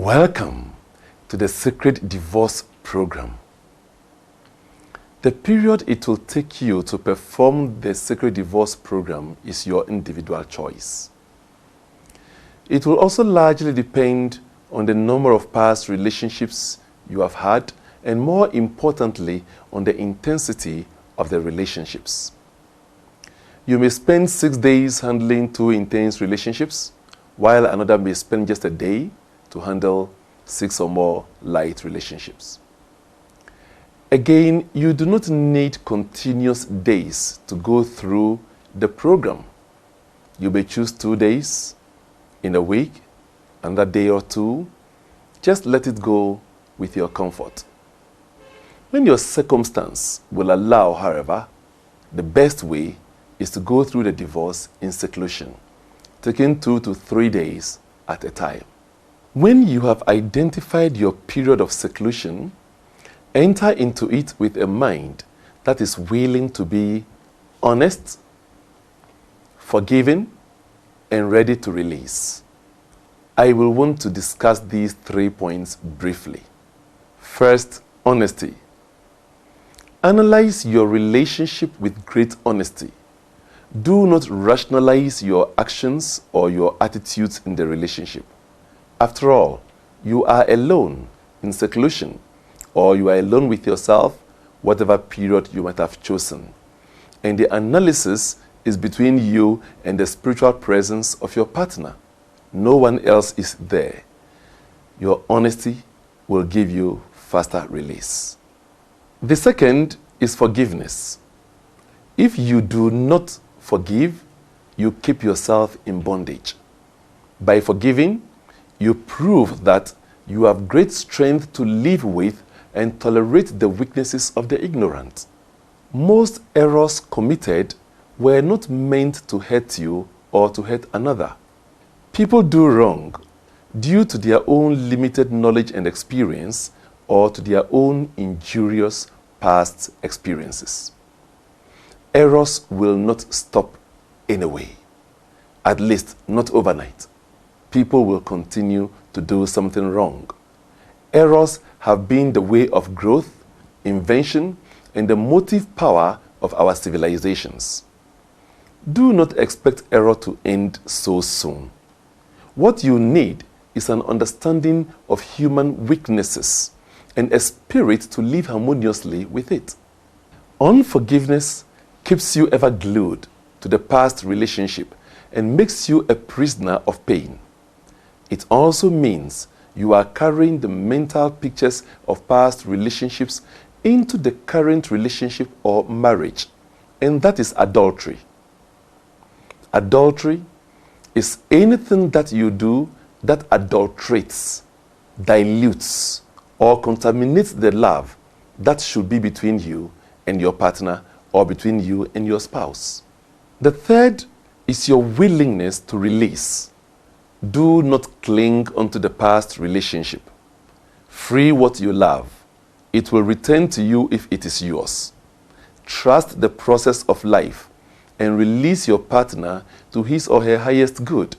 Welcome to the Secret Divorce Program. The period it will take you to perform the Secret Divorce Program is your individual choice. It will also largely depend on the number of past relationships you have had and, more importantly, on the intensity of the relationships. You may spend 6 days handling 2 intense relationships, while another may spend just a day to handle 6 or more light relationships. Again, you do not need continuous days to go through the program. You may choose 2 days in a week, another day or 2. Just let it go with your comfort. When your circumstance will allow, however, the best way is to go through the divorce in seclusion, taking 2 to 3 days at a time. When you have identified your period of seclusion, enter into it with a mind that is willing to be honest, forgiving, and ready to release. I will want to discuss these 3 points briefly. First, honesty. Analyze your relationship with great honesty. Do not rationalize your actions or your attitudes in the relationship. After all, you are alone in seclusion, or you are alone with yourself, whatever period you might have chosen. And the analysis is between you and the spiritual presence of your partner. No one else is there. Your honesty will give you faster release. The second is forgiveness. If you do not forgive, you keep yourself in bondage. By forgiving, you prove that you have great strength to live with and tolerate the weaknesses of the ignorant. Most errors committed were not meant to hurt you or to hurt another. People do wrong due to their own limited knowledge and experience or to their own injurious past experiences. Errors will not stop anyway, at least not overnight. People will continue to do something wrong. Errors have been the way of growth, invention, and the motive power of our civilizations. Do not expect error to end so soon. What you need is an understanding of human weaknesses and a spirit to live harmoniously with it. Unforgiveness keeps you ever glued to the past relationship and makes you a prisoner of pain. It also means you are carrying the mental pictures of past relationships into the current relationship or marriage, and that is adultery. Adultery is anything that you do that adulterates, dilutes, or contaminates the love that should be between you and your partner or between you and your spouse. The third is your willingness to release. Do not cling onto the past relationship. Free what you love. It will return to you if it is yours. Trust the process of life and release your partner to his or her highest good.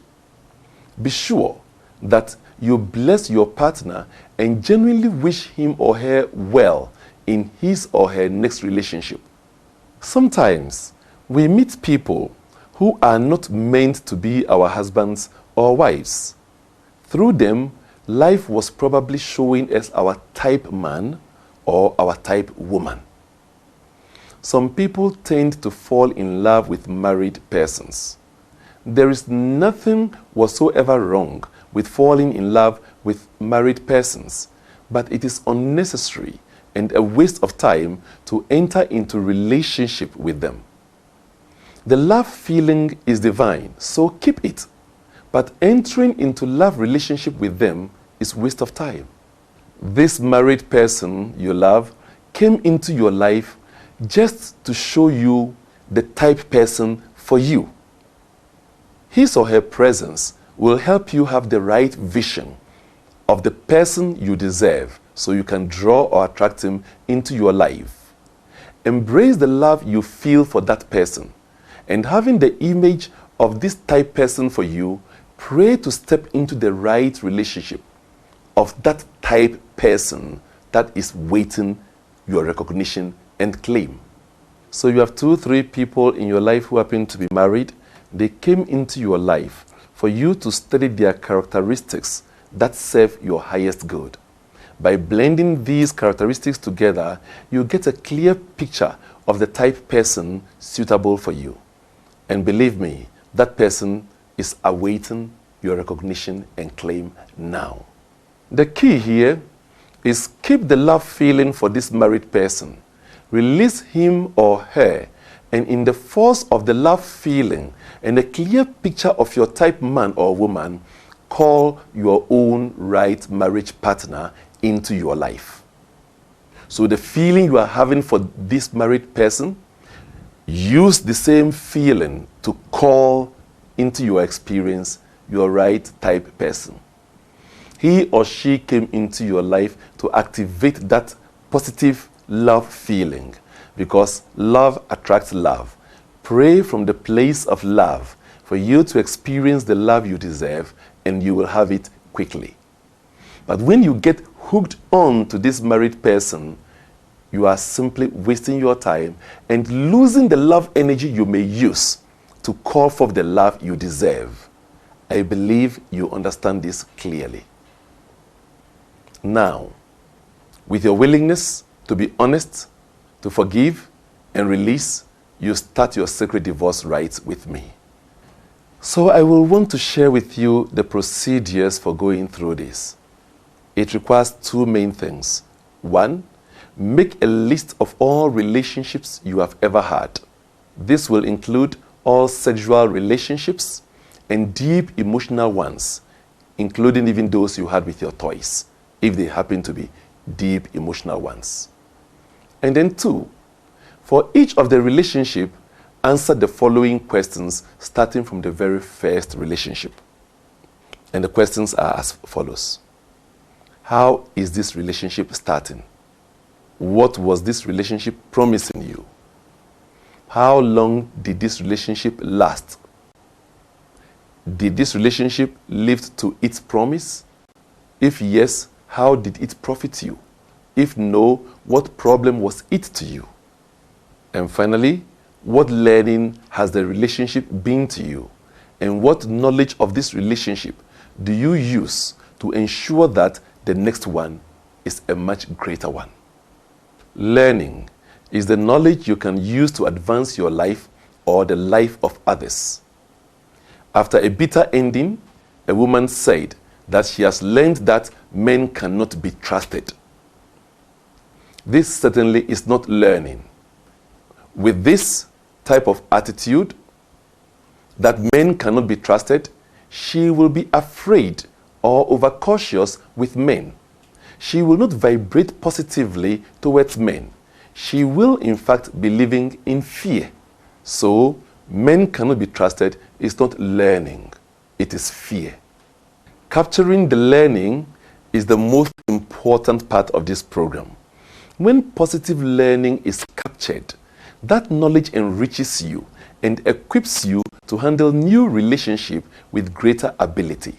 Be sure that you bless your partner and genuinely wish him or her well in his or her next relationship. Sometimes we meet people who are not meant to be our husbands or wives. Through them, life was probably showing us our type man or our type woman. Some people tend to fall in love with married persons. There is nothing whatsoever wrong with falling in love with married persons, but it is unnecessary and a waste of time to enter into relationship with them. The love feeling is divine, so keep it. But entering into love relationship with them is waste of time. This married person you love came into your life just to show you the type person for you. His or her presence will help you have the right vision of the person you deserve so you can draw or attract him into your life. Embrace the love you feel for that person, and having the image of this type person for you, pray to step into the right relationship. of that type person that is waiting your recognition and claim. So you have 2, 3 people in your life who happen to be married. They came into your life for you to study their characteristics that serve your highest good. By blending these characteristics together, you get a clear picture of the type person suitable for you. And believe me, that person is awaiting your recognition and claim now. The key here is keep the love feeling for this married person. Release him or her, and in the force of the love feeling and a clear picture of your type man or woman, call your own right marriage partner into your life. So the feeling you are having for this married person, use the same feeling to call into your experience your right type person. He or she came into your life to activate that positive love feeling, because love attracts love. Pray from the place of love for you to experience the love you deserve, and you will have it quickly. But when you get hooked on to this married person, you are simply wasting your time and losing the love energy you may use to call for the love you deserve. I believe you understand this clearly. Now, with your willingness to be honest, to forgive and release, you start your sacred divorce rites with me. So I will want to share with you the procedures for going through this. It requires 2 main things. 1, make a list of all relationships you have ever had. This will include all sexual relationships and deep emotional ones, including even those you had with your toys, if they happen to be deep emotional ones. And then 2, for each of the relationship, answer the following questions starting from the very first relationship. And the questions are as follows. How is this relationship starting? What was this relationship promising you? How long did this relationship last? Did this relationship live to its promise? If yes, how did it profit you? If no, what problem was it to you? And finally, what learning has the relationship been to you? And what knowledge of this relationship do you use to ensure that the next one is a much greater one? Learning is the knowledge you can use to advance your life or the life of others. After a bitter ending, a woman said that she has learned that men cannot be trusted. This certainly is not learning. With this type of attitude, that men cannot be trusted, she will be afraid or overcautious with men. She will not vibrate positively towards men. She will, in fact, be living in fear. So, men cannot be trusted is not learning, it is fear. Capturing the learning is the most important part of this program. When positive learning is captured, that knowledge enriches you and equips you to handle new relationship with greater ability.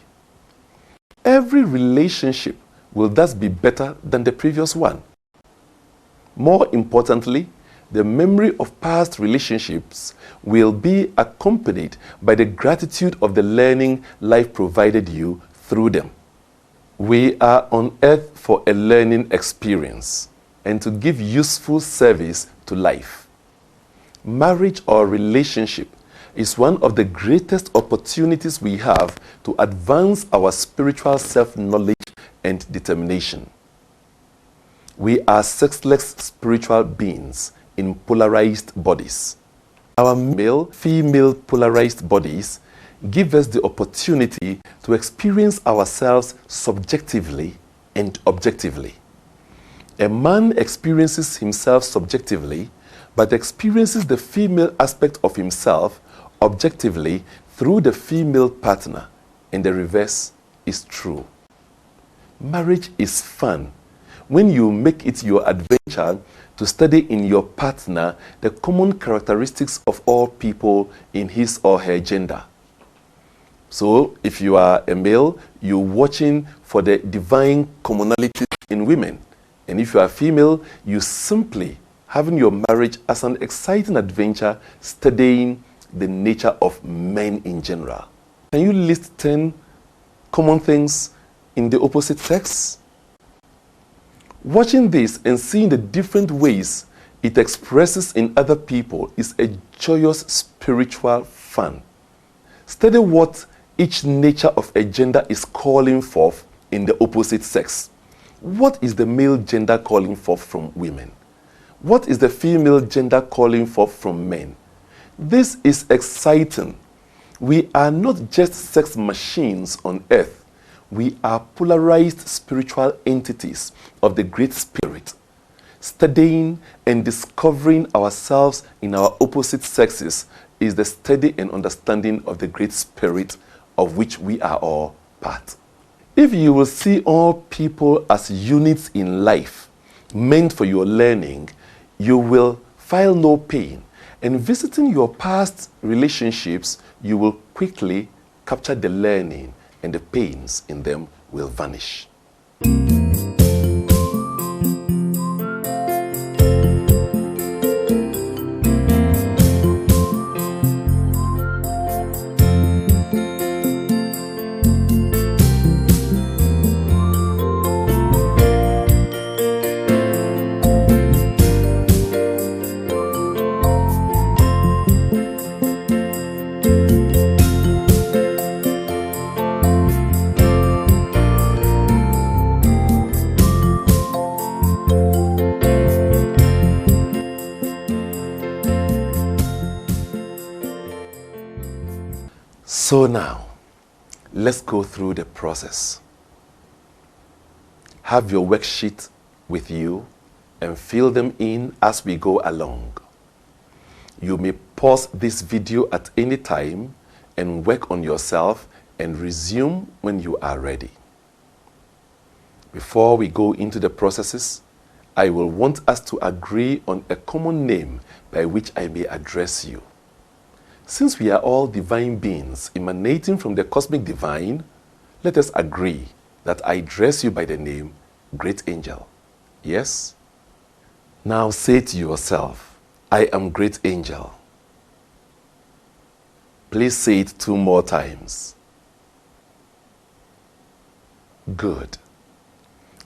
Every relationship will thus be better than the previous one. More importantly, the memory of past relationships will be accompanied by the gratitude of the learning life provided you through them. We are on earth for a learning experience and to give useful service to life. Marriage or relationship is one of the greatest opportunities we have to advance our spiritual self-knowledge and determination. We are sexless spiritual beings in polarized bodies. Our male-female polarized bodies give us the opportunity to experience ourselves subjectively and objectively. A man experiences himself subjectively, but experiences the female aspect of himself objectively through the female partner, and the reverse is true. Marriage is fun when you make it your adventure to study in your partner the common characteristics of all people in his or her gender. So if you are a male, you're watching for the divine commonalities in women. And if you are female, you simply having your marriage as an exciting adventure, studying the nature of men in general. Can you list 10 common things in the opposite sex? Watching this and seeing the different ways it expresses in other people is a joyous spiritual fun. Study what each nature of a gender is calling forth in the opposite sex. What is the male gender calling forth from women? What is the female gender calling forth from men? This is exciting. We are not just sex machines on earth. We are polarized spiritual entities of the Great Spirit. Studying and discovering ourselves in our opposite sexes is the study and understanding of the Great Spirit of which we are all part. If you will see all people as units in life, meant for your learning, you will feel no pain. And visiting your past relationships, you will quickly capture the learning, and the pains in them will vanish. So now, let's go through the process. Have your worksheet with you and fill them in as we go along. You may pause this video at any time and work on yourself and resume when you are ready. Before we go into the processes, I will want us to agree on a common name by which I may address you. Since we are all divine beings emanating from the cosmic divine, let us agree that I address you by the name Great Angel. Yes? Now say to yourself, I am Great Angel. Please say it 2 more times. Good.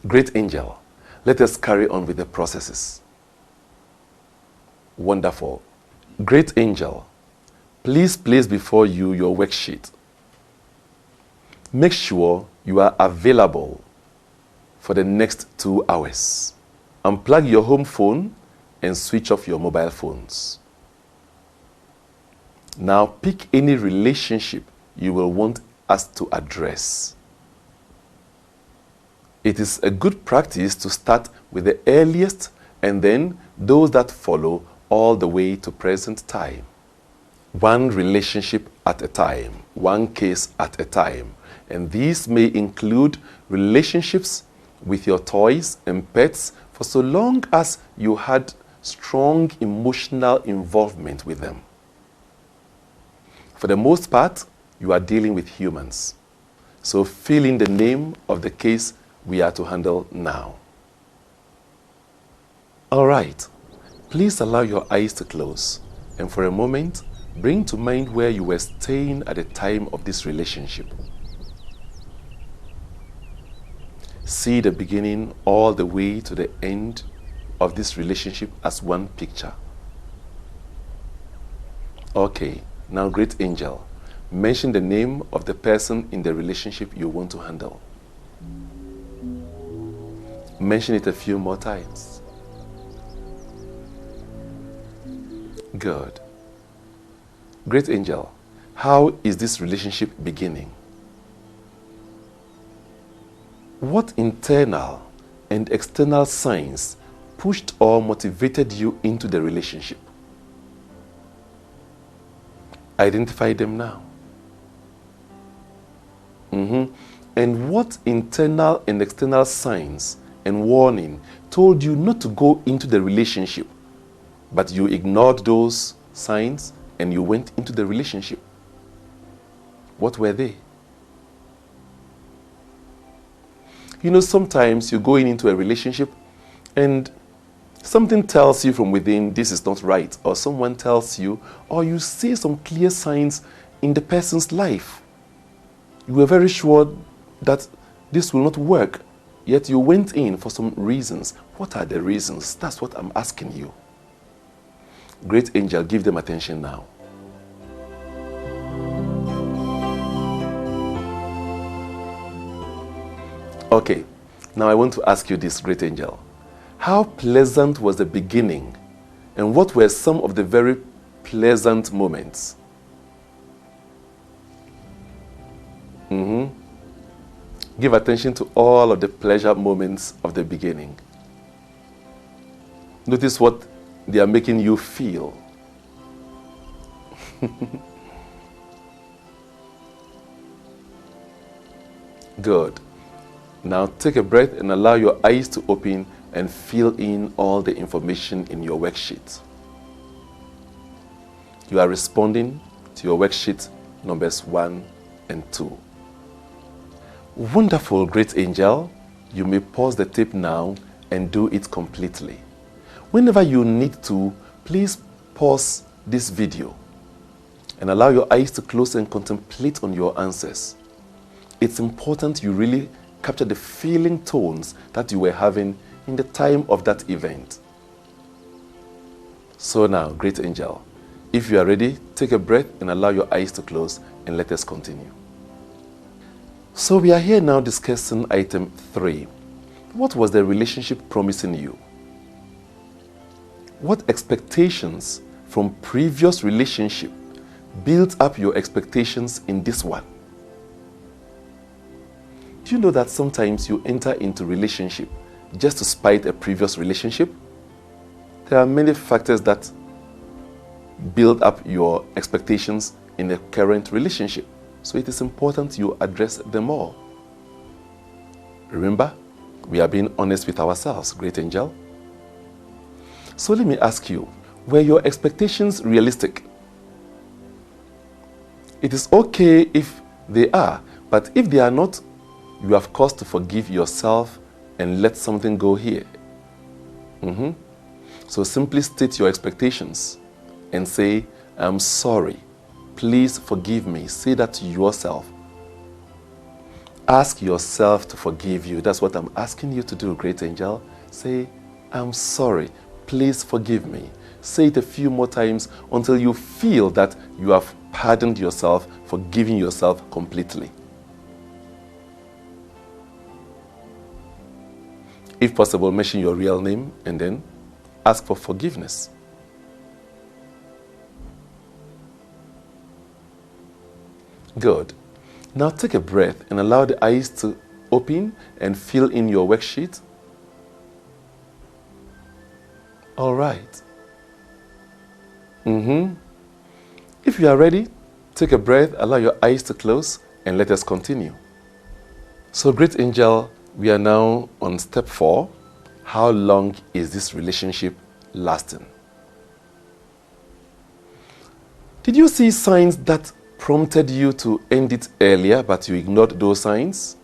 Great Angel, let us carry on with the processes. Wonderful. Great Angel, please place before you your worksheet. Make sure you are available for the next 2 hours. Unplug your home phone and switch off your mobile phones. Now pick any relationship you will want us to address. It is a good practice to start with the earliest and then those that follow all the way to present time. 1 relationship at a time, 1 case at a time. And these may include relationships with your toys and pets for so long as you had strong emotional involvement with them. For the most part, you are dealing with humans. So fill in the name of the case we are to handle now. All right, please allow your eyes to close and for a moment, bring to mind where you were staying at the time of this relationship. See the beginning all the way to the end of this relationship as one picture. Okay, now Great Angel, mention the name of the person in the relationship you want to handle. Mention it a few more times. Good. Great Angel, how is this relationship beginning? What internal and external signs pushed or motivated you into the relationship? Identify them now. And what internal and external signs and warning told you not to go into the relationship, but you ignored those signs and you went into the relationship? What were they? You know, sometimes you're going into a relationship and something tells you from within this is not right, or someone tells you, or you see some clear signs in the person's life. You were very sure that this will not work, yet you went in for some reasons. What are the reasons? That's what I'm asking you. Great angel, give them attention now. Okay, now I want to ask you this, great angel. How pleasant was the beginning, and what were some of the very pleasant moments? Give attention to all of the pleasure moments of the beginning. Notice what they are making you feel. Good. Now take a breath and allow your eyes to open and fill in all the information in your worksheet. You are responding to your worksheet numbers 1 and 2. Wonderful, great angel. You may pause the tape now and do it completely. Whenever you need to, please pause this video and allow your eyes to close and contemplate on your answers. It's important you really capture the feeling tones that you were having in the time of that event. So now, great angel, if you are ready, take a breath and allow your eyes to close and let us continue. So we are here now discussing item 3. What was the relationship promising you? What expectations from previous relationship built up your expectations in this one? Do you know that sometimes you enter into relationship just to spite a previous relationship? There are many factors that build up your expectations in a current relationship. So it is important you address them all. Remember, we are being honest with ourselves, great angel. So let me ask you, were your expectations realistic? It is okay if they are, but if they are not, you have cause to forgive yourself and let something go here. So simply state your expectations and say, I'm sorry. Please forgive me. Say that to yourself. Ask yourself to forgive you. That's what I'm asking you to do, great angel. Say, I'm sorry. Please forgive me. Say it a few more times until you feel that you have pardoned yourself, forgiven yourself completely. If possible, mention your real name and then ask for forgiveness. Good. Now take a breath and allow the eyes to open and fill in your worksheet. All right. If you are ready, take a breath, allow your eyes to close, and let us continue. So, great angel, we are now on step 4. How long is this relationship lasting? Did you see signs that prompted you to end it earlier, but you ignored those signs?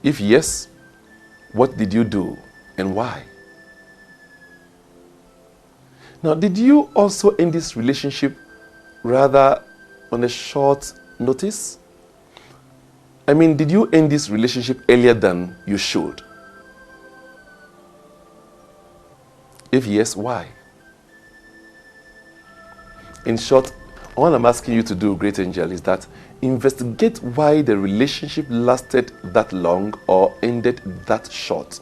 If yes, what did you do and why? Now, did you also end this relationship rather on a short notice? I mean, did you end this relationship earlier than you should? If yes, why? In short, all I'm asking you to do, great angel, is that investigate why the relationship lasted that long or ended that short.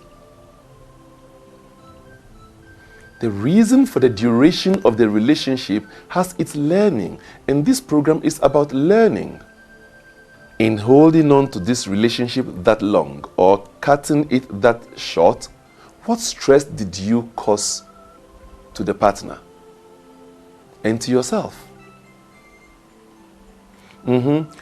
The reason for the duration of the relationship has its learning, and this program is about learning. In holding on to this relationship that long or cutting it that short, what stress did you cause to the partner and to yourself?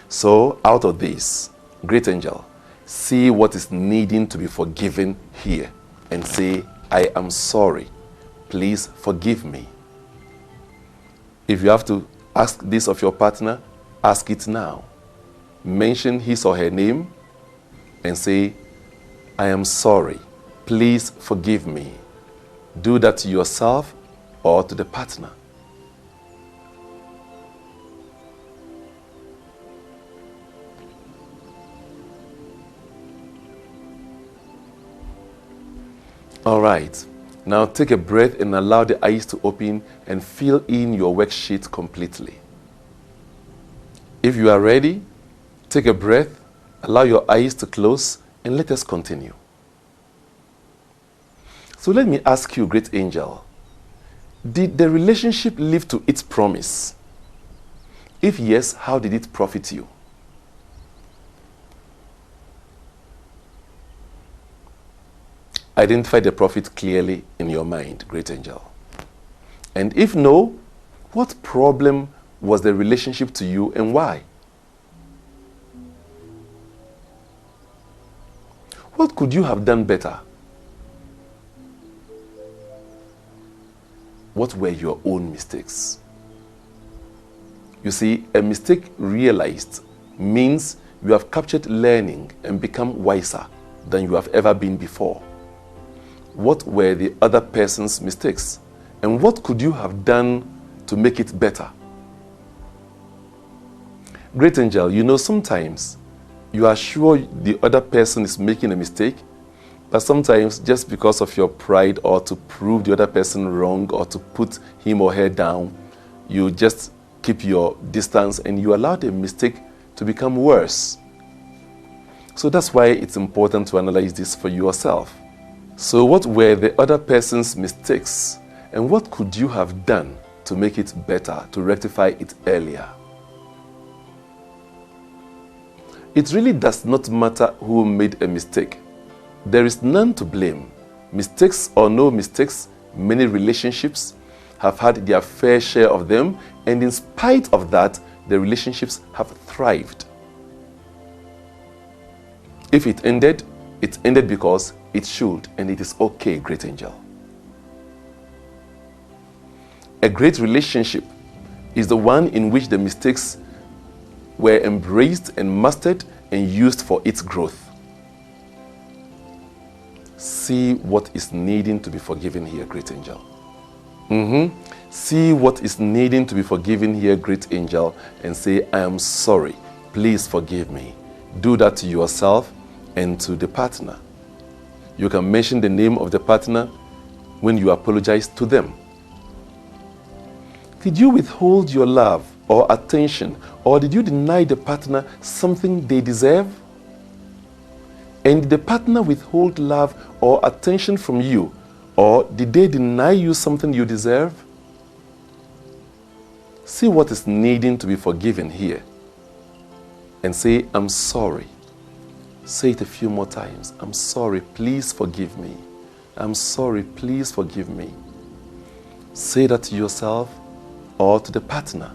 So, out of this, great angel, see what is needing to be forgiven here and say, I am sorry. Please forgive me. If you have to ask this of your partner, Ask it now. Mention his or her name and say, I am sorry. Please forgive me. Do that to yourself or to the partner. All right. Now take a breath and allow the eyes to open and fill in your worksheet completely. If you are ready, take a breath, allow your eyes to close, and let us continue. So let me ask you, great angel, did the relationship live to its promise? If yes, how did it profit you? Identify the profit clearly in your mind, great angel. And if no, what problem was the relationship to you and why? What could you have done better? What were your own mistakes? You see, a mistake realized means you have captured learning and become wiser than you have ever been before. What were the other person's mistakes? And what could you have done to make it better? Great angel, you know, sometimes you are sure the other person is making a mistake, but sometimes just because of your pride or to prove the other person wrong or to put him or her down, you just keep your distance and you allow the mistake to become worse. So that's why it's important to analyze this for yourself. So what were the other person's mistakes and what could you have done to make it better, to rectify it earlier? It really does not matter who made a mistake. There is none to blame. Mistakes or no mistakes, many relationships have had their fair share of them, and in spite of that, the relationships have thrived. If it ended because it should, and it is okay, great angel. A great relationship is the one in which the mistakes were embraced and mastered and used for its growth. See what is needing to be forgiven here, great angel. See what is needing to be forgiven here, great angel, and say, I am sorry. Please forgive me. Do that to yourself and to the partner. You can mention the name of the partner when you apologize to them. Did you withhold your love or attention, or did you deny the partner something they deserve? And did the partner withhold love or attention from you, or did they deny you something you deserve? See what is needing to be forgiven here and say, I'm sorry. Say it a few more times. I'm sorry, please forgive me. I'm sorry, please forgive me. Say that to yourself or to the partner.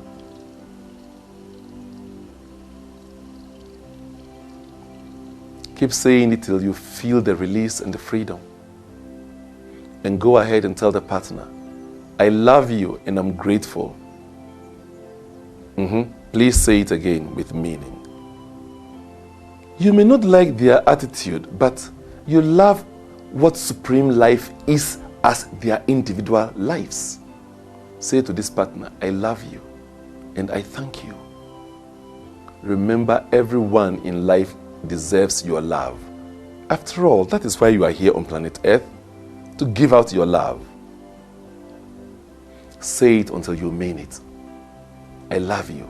Keep saying it till you feel the release and the freedom. And go ahead and tell the partner, I love you and I'm grateful. Please say it again with meaning. You may not like their attitude, but you love what supreme life is as their individual lives. Say to this partner, I love you and I thank you. Remember, everyone in life deserves your love. After all, that is why you are here on planet Earth, to give out your love. Say it until you mean it. I love you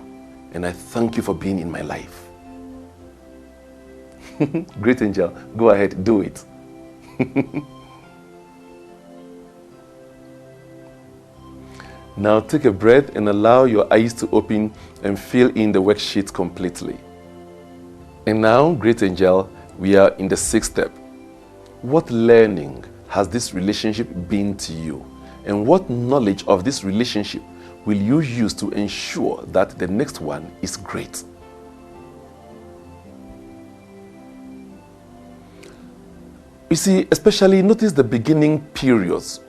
and I thank you for being in my life. Great angel, go ahead, do it. Now take a breath and allow your eyes to open and fill in the worksheet completely. And now, great angel, we are in the 6th step. What learning has this relationship been to you? And what knowledge of this relationship will you use to ensure that the next one is great? You see, especially notice the beginning periods.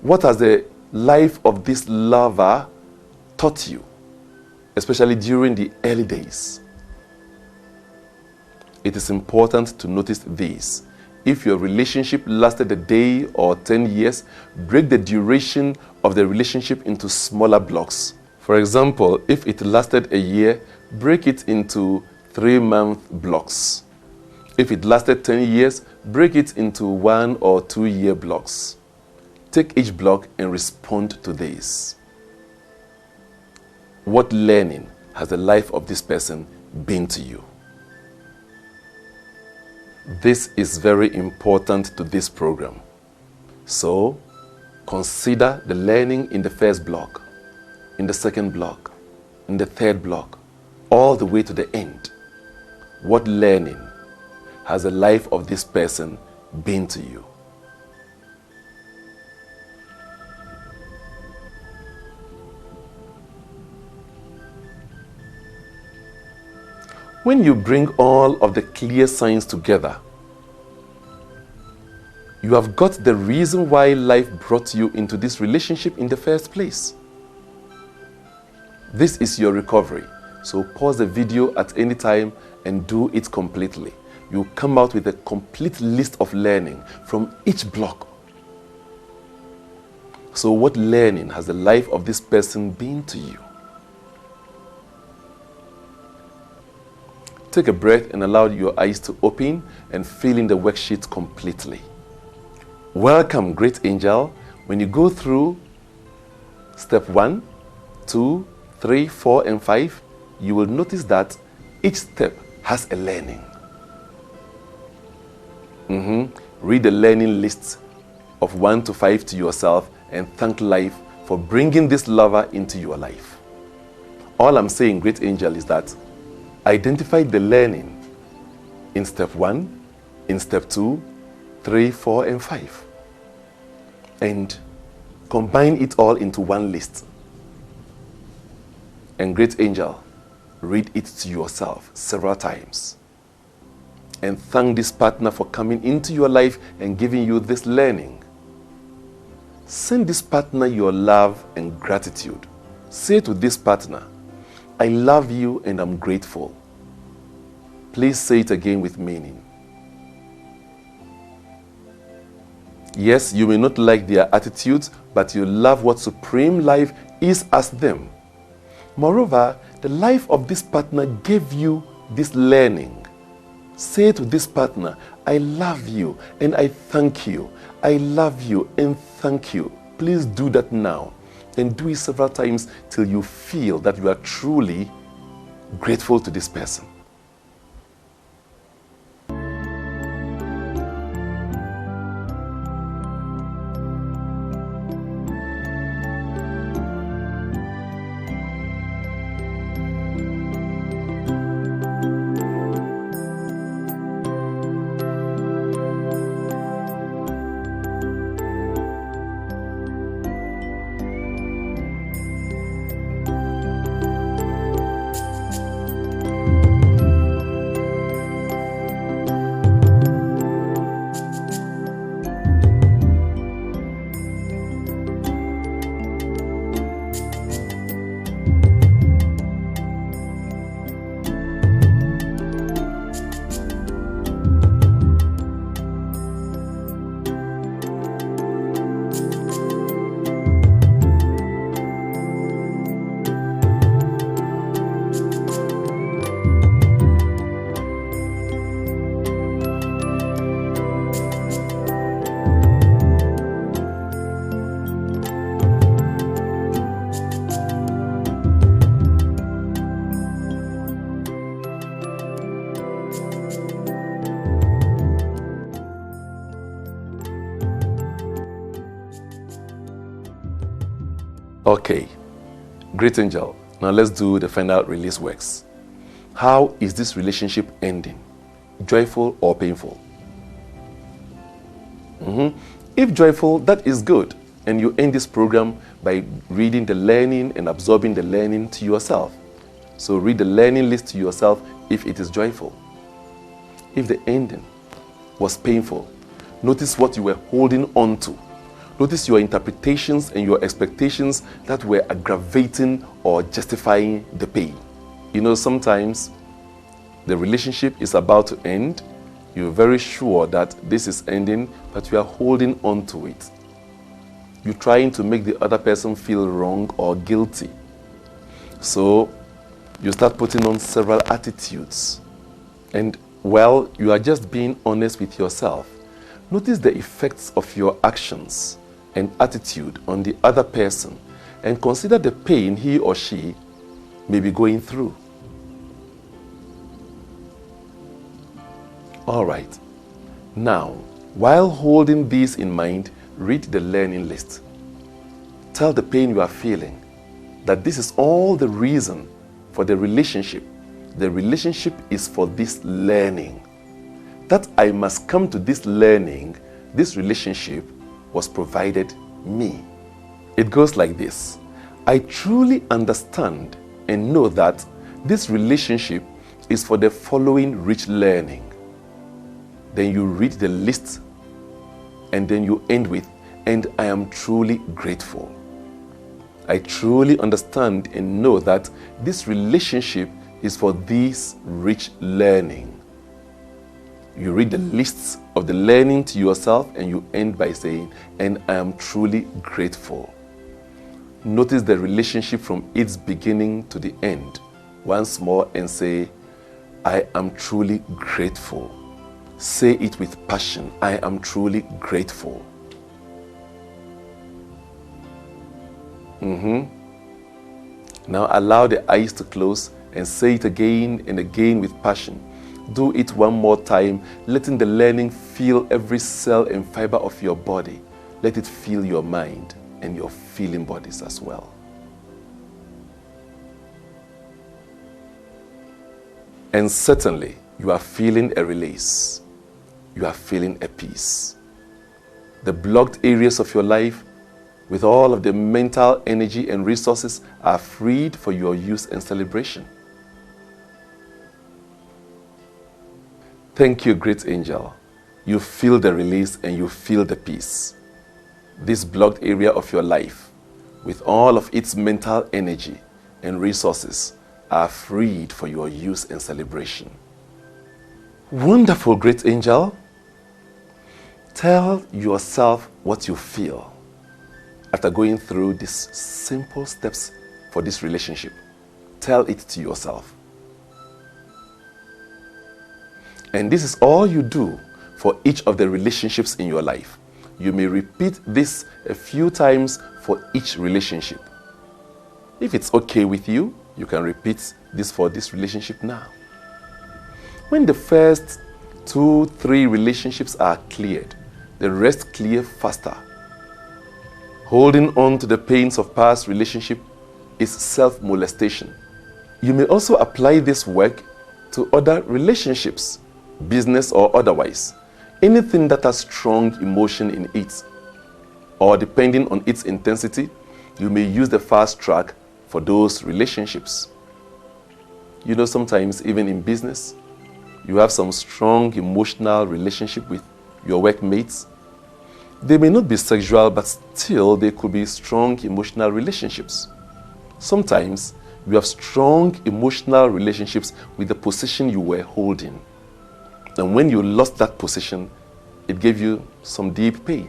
What has the life of this lover taught you? especially during the early days. It is important to notice this. If your relationship lasted a day or 10 years, break the duration of the relationship into smaller blocks. For example, if it lasted a year, break it into 3-month blocks. If it lasted 10 years, break it into 1 or 2-year blocks. Take each block and respond to this. What learning has the life of this person been to you? This is very important to this program. So, consider the learning in the first block, in the second block, in the third block, all the way to the end. What learning has the life of this person been to you? When you bring all of the clear signs together, you have got the reason why life brought you into this relationship in the first place. This is your recovery. So pause the video at any time and do it completely. You come out with a complete list of learning from each block. So what learning has the life of this person been to you? Take a breath and allow your eyes to open and fill in the worksheet completely. Welcome, great angel. When you go through step 1, 2, 3, 4, and 5, you will notice that each step has a learning. Read the learning lists of 1 to 5 to yourself and thank life for bringing this lover into your life. All I'm saying, great angel, is that identify the learning in step 1, in step 2, 3, 4, and 5. And combine it all into one list. And great angel, read it to yourself several times. And thank this partner for coming into your life and giving you this learning. Send this partner your love and gratitude. Say to this partner, I love you and I'm grateful. Please say it again with meaning. Yes, you may not like their attitudes, but you love what supreme life is as them. Moreover, the life of this partner gave you this learning. Say to this partner, I love you and I thank you. I love you and thank you. Please do that now and do it several times till you feel that you are truly grateful to this person. Okay, great angel. Now let's do the final release works. How is this relationship ending? Joyful or painful? If joyful, that is good. And you end this program by reading the learning and absorbing the learning to yourself. So read the learning list to yourself if it is joyful. If the ending was painful, notice what you were holding on to. Notice your interpretations and your expectations that were aggravating or justifying the pain. You know, sometimes the relationship is about to end. You're very sure that this is ending, but you are holding on to it. You're trying to make the other person feel wrong or guilty. So you start putting on several attitudes. And well, you are just being honest with yourself. Notice the effects of your actions and attitude on the other person, and consider the pain he or she may be going through. All right. Now, while holding these in mind, read the learning list. Tell the pain you are feeling that this is all the reason for the relationship. The relationship is for this learning. That I must come to this learning, this relationship was provided me. It goes like this. I truly understand and know that this relationship is for the following rich learning. Then you read the list and then you end with, and I am truly grateful. I truly understand and know that this relationship is for this rich learning. You read the lists of the learning to yourself and you end by saying, and I am truly grateful. Notice the relationship from its beginning to the end once more and say, I am truly grateful. Say it with passion. I am truly grateful. Now allow the eyes to close and say it again and again with passion. Do it one more time, letting the learning fill every cell and fiber of your body. Let it fill your mind and your feeling bodies as well. And certainly, you are feeling a release. You are feeling a peace. The blocked areas of your life, with all of the mental energy and resources, are freed for your use and celebration. Thank you, great angel. You feel the release and you feel the peace. This blocked area of your life, with all of its mental energy and resources, are freed for your use and celebration. Wonderful, great angel. Tell yourself what you feel after going through these simple steps for this relationship. Tell it to yourself. And this is all you do for each of the relationships in your life. You may repeat this a few times for each relationship. If it's okay with you, you can repeat this for this relationship now. When the first 2-3 relationships are cleared, the rest clear faster. Holding on to the pains of past relationship is self-molestation. You may also apply this work to other relationships, business or otherwise. Anything that has strong emotion in it, or depending on its intensity, you may use the fast track for those relationships. You know, sometimes even in business, you have some strong emotional relationship with your workmates. They may not be sexual, but still they could be strong emotional relationships. Sometimes you have strong emotional relationships with the position you were holding. And when you lost that position, it gave you some deep pain.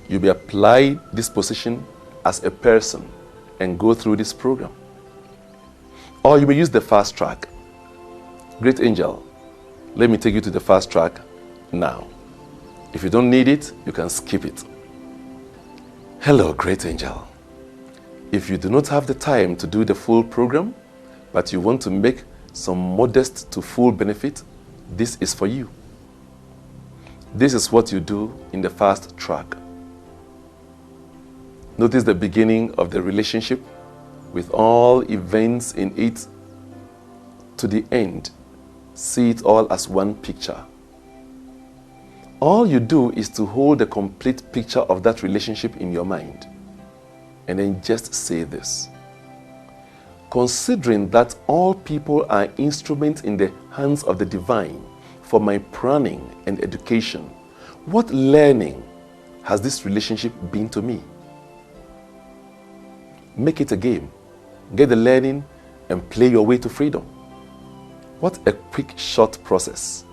You may apply this position as a person and go through this program. Or you may use the fast track. Great angel, let me take you to the fast track now. If you don't need it, you can skip it. Hello, great angel. If you do not have the time to do the full program, but you want to make some modest to full benefit, this is for you. This is what you do in the fast track. Notice the beginning of the relationship with all events in it to the end. See it all as one picture. All you do is to hold the complete picture of that relationship in your mind and then just say this. Considering that all people are instruments in the hands of the divine for my planning and education, what learning has this relationship been to me? Make it a game. Get the learning and play your way to freedom. What a quick, short process.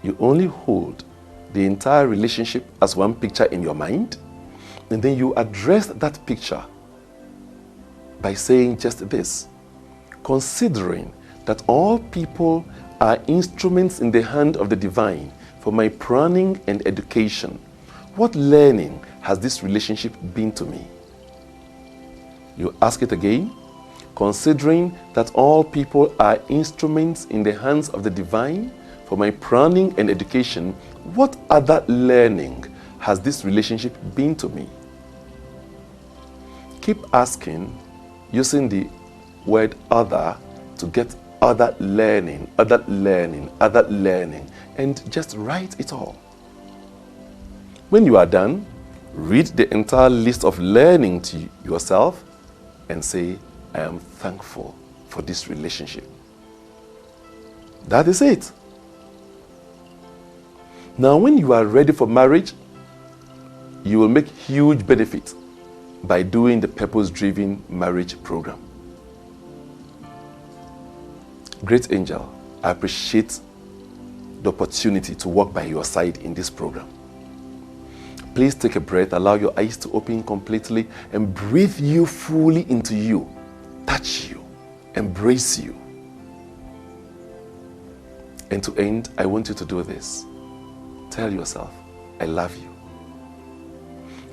You only hold the entire relationship as one picture in your mind, and then you address that picture by saying just this: considering that all people are instruments in the hand of the divine for my planning and education, what learning has this relationship been to me? You ask it again. Considering that all people are instruments in the hands of the divine for my planning and education, what other learning has this relationship been to me? Keep asking, using the word other to get other learning, other learning, other learning, and just write it all. When you are done, read the entire list of learning to yourself and say, I am thankful for this relationship. That is it. Now, when you are ready for marriage, you will make huge benefit by doing the purpose-driven marriage program. Great angel, I appreciate the opportunity to walk by your side in this program. Please take a breath, allow your eyes to open completely, and breathe you fully into you, touch you, embrace you. And to end, I want you to do this. Tell yourself, I love you.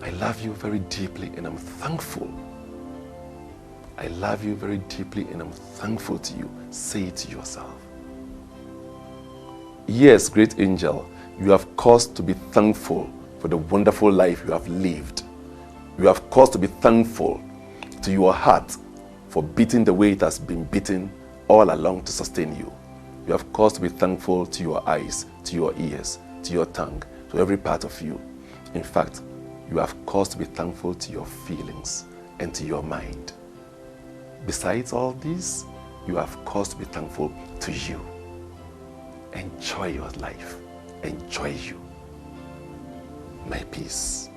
I love you very deeply and I'm thankful. I love you very deeply and I'm thankful to you. Say it to yourself. Yes, great angel, you have cause to be thankful for the wonderful life you have lived. You have cause to be thankful to your heart for beating the way it has been beaten all along to sustain you. You have cause to be thankful to your eyes, to your ears, to your tongue, to every part of you. In fact, you have cause to be thankful to your feelings and to your mind. Besides all this, you have cause to be thankful to you. Enjoy your life. Enjoy you. My peace.